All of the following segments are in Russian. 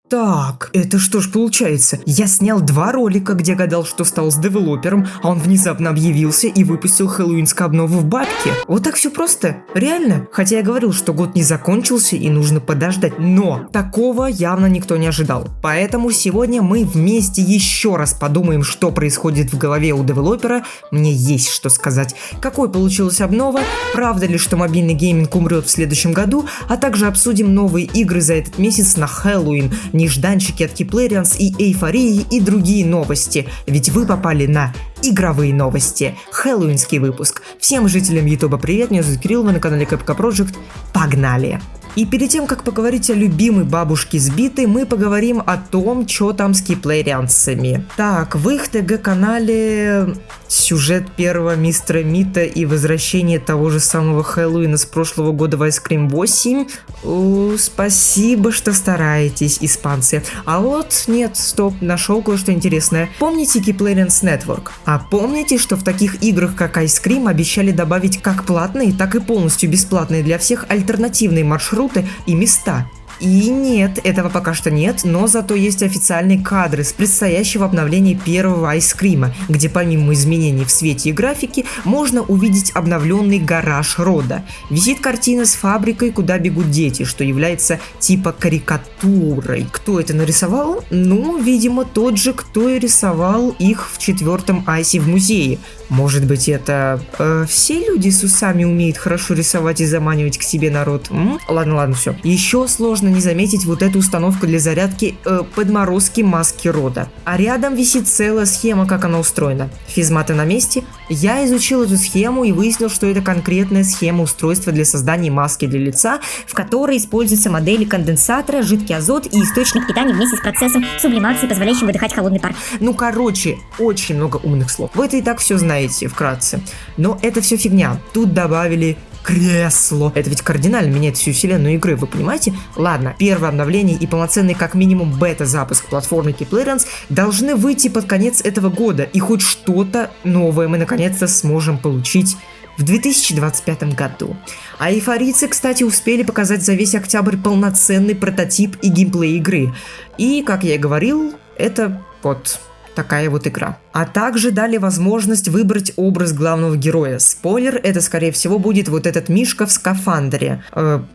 Так, это что ж получается? Я снял 2 ролика, где гадал, что стал с девелопером, а он внезапно объявился и выпустил хэллоуинскую обнову в бабке. Вот так все просто. Реально. Хотя я говорил, что год не закончился и нужно подождать. Но такого явно никто не ожидал. Поэтому сегодня мы вместе еще раз подумаем, что происходит в голове у девелопера. Мне есть что сказать. Какой получилась обнова? Правда ли, что мобильный гейминг умрет в следующем году? А также обсудим новые игры за этот месяц на Хэллоуин, нежданчики от Keyplayrians и эйфории и другие новости, ведь вы попали на игровые новости. Хэллоуинский выпуск. Всем жителям Ютуба привет, меня зовут Кирилл, вы на канале Capcom Project. Погнали! И перед тем, как поговорить о любимой бабушке сбитой, мы поговорим о том, что там с Keyplayrians'ами. Так, в их ТГ-канале сюжет первого Мистера Мита и возвращение того же самого Хэллоуина с прошлого года в Ice Cream 8. Спасибо, что стараетесь, испанцы. А вот, нет, стоп, нашел кое-что интересное. Помните Keyplayrians Network? А помните, что в таких играх, как Ice Cream, обещали добавить как платные, так и полностью бесплатные для всех альтернативные маршруты и места? И нет, этого пока что нет, но зато есть официальные кадры с предстоящего обновления первого Ice Cream, где помимо изменений в свете и графике можно увидеть обновленный гараж рода. Висит картина с фабрикой, куда бегут дети, что является типа карикатурой. Кто это нарисовал? Ну, видимо, тот же, кто и рисовал их в 4-м Айсе в музее. Может быть, это все люди с усами умеют хорошо рисовать и заманивать к себе народ? Ладно, все. Еще сложно не заметить вот эту установку для зарядки подморозки маски рода. А рядом висит целая схема, как она устроена. Физматы на месте. Я изучил эту схему и выяснил, что это конкретная схема устройства для создания маски для лица, в которой используются модели конденсатора, жидкий азот и источник питания вместе с процессом сублимации, позволяющим выдыхать холодный пар. Ну, короче, очень много умных слов. Вы это и так все знаете вкратце. Но это все фигня. Тут добавили кресло. Это ведь кардинально меняет всю вселенную игры, вы понимаете? Ладно, первое обновление и полноценный как минимум бета-запуск платформы Keyplayrians должны выйти под конец этого года, и хоть что-то новое мы наконец-то сможем получить в 2025 году. А эйфорийцы, кстати, успели показать за весь октябрь полноценный прототип и геймплей игры. И, как я и говорил, это вот такая вот игра. А также дали возможность выбрать образ главного героя. Спойлер, это скорее всего будет вот этот Мишка в скафандре.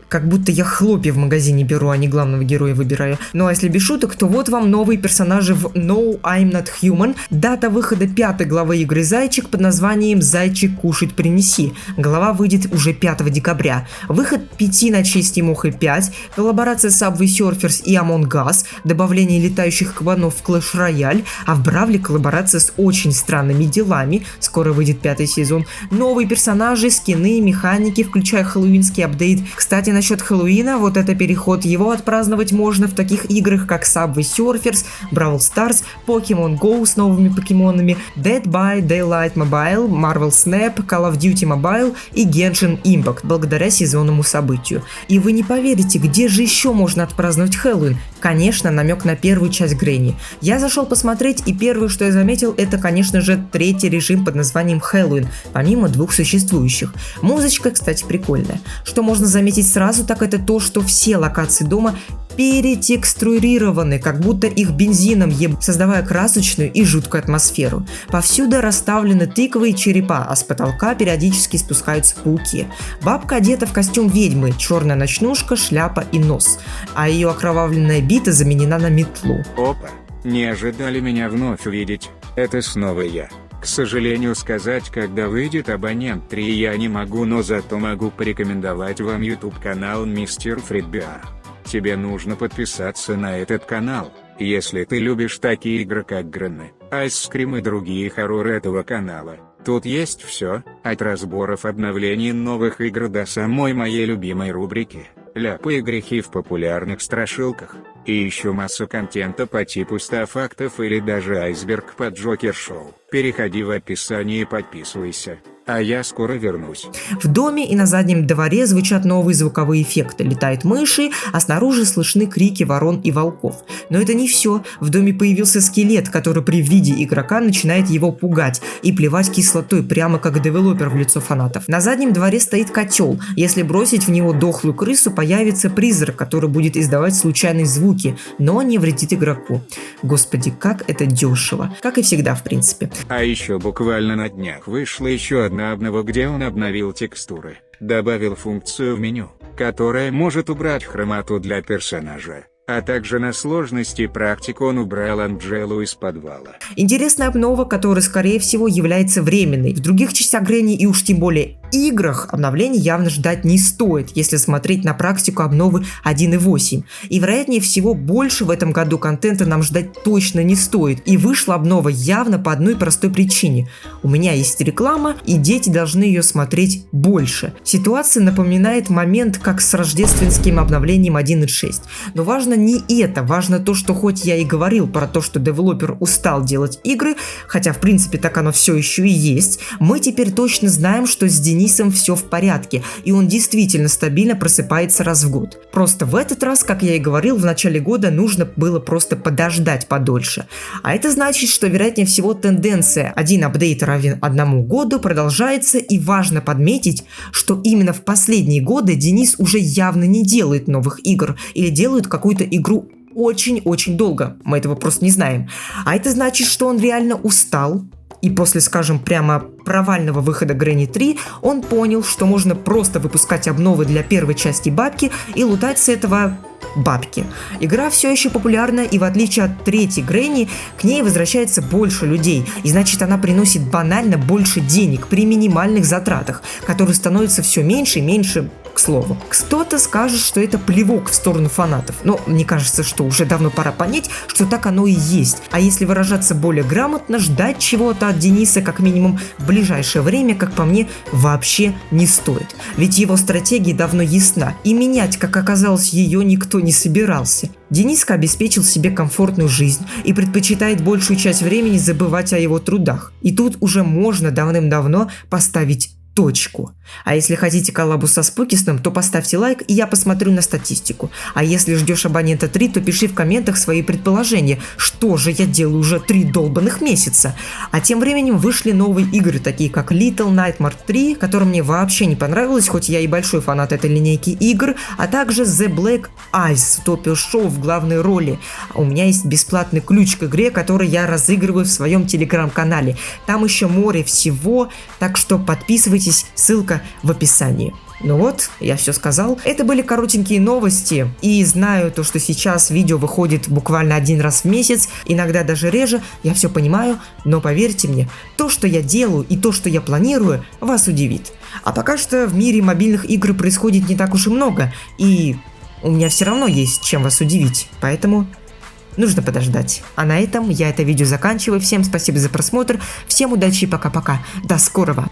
Как будто я хлопья в магазине беру, а не главного героя выбираю. Ну а если без шуток, то вот вам новые персонажи в No, I'm Not Human. Дата выхода 5 главы игры Зайчик под названием «Зайчик, кушать принеси». Глава выйдет уже 5 декабря. Выход 5 ночей с Тимохой 5, коллаборация с Subway Surfers и Among Us, добавление летающих кабанов в Clash Royale, а в Бравле коллаборация с очень странными делами, скоро выйдет 5 сезон, новые персонажи, скины, механики, включая хэллоуинский апдейт. Кстати, насчет Хэллоуина, вот это переход, его отпраздновать можно в таких играх, как Subway Surfers, Brawl Stars, Pokemon Go с новыми покемонами, Dead by Daylight Mobile, Marvel Snap, Call of Duty Mobile и Genshin Impact, благодаря сезонному событию. И вы не поверите, где же еще можно отпраздновать Хэллоуин? Конечно, намек на первую часть Грэнни. Я зашел посмотреть, и первое, что я заметил, это, конечно же, третий режим под названием Хэллоуин, помимо 2 существующих. Музычка, кстати, прикольная. Что можно заметить сразу, так это то, что все локации дома перетекстурированы, как будто их бензином создавая красочную и жуткую атмосферу. Повсюду расставлены тыквы и черепа, а с потолка периодически спускаются пауки. Бабка одета в костюм ведьмы, черная ночнушка, шляпа и нос, а ее окровавленная бита заменена на метлу. Опа, не ожидали меня вновь увидеть, это снова я. К сожалению, сказать, когда выйдет Абонент 3 я не могу, но зато могу порекомендовать вам YouTube канал Мистер Фридбиар. Тебе нужно подписаться на этот канал, если ты любишь такие игры как Грэнни, Ice Cream и другие хорроры этого канала. Тут есть все, от разборов обновлений новых игр до самой моей любимой рубрики «Ляпы и грехи в популярных страшилках». И еще масса контента по типу 100 фактов или даже айсберг под Джокер Шоу. Переходи в описание и подписывайся. а я скоро вернусь. В доме и на заднем дворе звучат новые звуковые эффекты. Летают мыши, а снаружи слышны крики ворон и волков. Но это не все. В доме появился скелет, который при виде игрока начинает его пугать и плевать кислотой, прямо как девелопер в лицо фанатов. На заднем дворе стоит котел. Если бросить в него дохлую крысу, появится призрак, который будет издавать случайные звуки, но не вредит игроку. Господи, как это дешево. Как и всегда, в принципе. А еще буквально на днях вышла еще одна обнова, где он обновил текстуры, добавил функцию в меню, которая может убрать хромоту для персонажа. А также на сложности практику он убрал Анджелу из подвала. Интересная обнова, которая, скорее всего, является временной. В других частях Грэнни и уж тем более играх обновлений явно ждать не стоит, если смотреть на практику обновы 1.8. И вероятнее всего больше в этом году контента нам ждать точно не стоит. И вышла обнова явно по одной простой причине. У меня есть реклама, и дети должны ее смотреть больше. Ситуация напоминает момент, как с рождественским обновлением 1.6. Но важно не это, важно то, что хоть я и говорил про то, что девелопер устал делать игры, хотя в принципе так оно все еще и есть, мы теперь точно знаем, что с Денисом все в порядке, и он действительно стабильно просыпается раз в год. Просто в этот раз, как я и говорил, в начале года нужно было просто подождать подольше. А это значит, что вероятнее всего тенденция один апдейт равен одному году продолжается, и важно подметить, что именно в последние годы Денис уже явно не делает новых игр или делает какую-то игру очень-очень долго. Мы этого просто не знаем. А это значит, что он реально устал. И после, скажем, прямо провального выхода Грэнни 3, он понял, что можно просто выпускать обновы для первой части бабки и лутать с этого бабки. Игра все еще популярна, и в отличие от третьей Грэнни, к ней возвращается больше людей, и значит она приносит банально больше денег при минимальных затратах, которые становятся все меньше и меньше. К слову, кто-то скажет, что это плевок в сторону фанатов, но мне кажется, что уже давно пора понять, что так оно и есть. А если выражаться более грамотно, ждать чего-то от Дениса как минимум в ближайшее время, как по мне, вообще не стоит. Ведь его стратегия давно ясна, и менять, как оказалось, ее никто не собирался. Дениска обеспечил себе комфортную жизнь и предпочитает большую часть времени забывать о его трудах. И тут уже можно давным-давно поставить точку. А если хотите коллабу со Спокисном, то поставьте лайк, и я посмотрю на статистику. А если ждешь Абонента 3, то пиши в комментах свои предположения, что же я делаю уже 3 долбанных месяца. А тем временем вышли новые игры, такие как Little Nightmare 3, которая мне вообще не понравилась, хоть я и большой фанат этой линейки игр, а также The Black Eyes с Топио Шоу в главной роли. У меня есть бесплатный ключ к игре, который я разыгрываю в своем телеграм-канале. Там еще море всего, так что подписывайтесь, ссылка в описании. Ну вот, я все сказал. Это были коротенькие новости, и знаю то, что сейчас видео выходит буквально один раз в месяц, иногда даже реже, я все понимаю, но поверьте мне, то, что я делаю и то, что я планирую, вас удивит. А пока что в мире мобильных игр происходит не так уж и много, и у меня все равно есть чем вас удивить, поэтому нужно подождать. А на этом я это видео заканчиваю. Всем спасибо за просмотр, всем удачи и пока-пока. До скорого!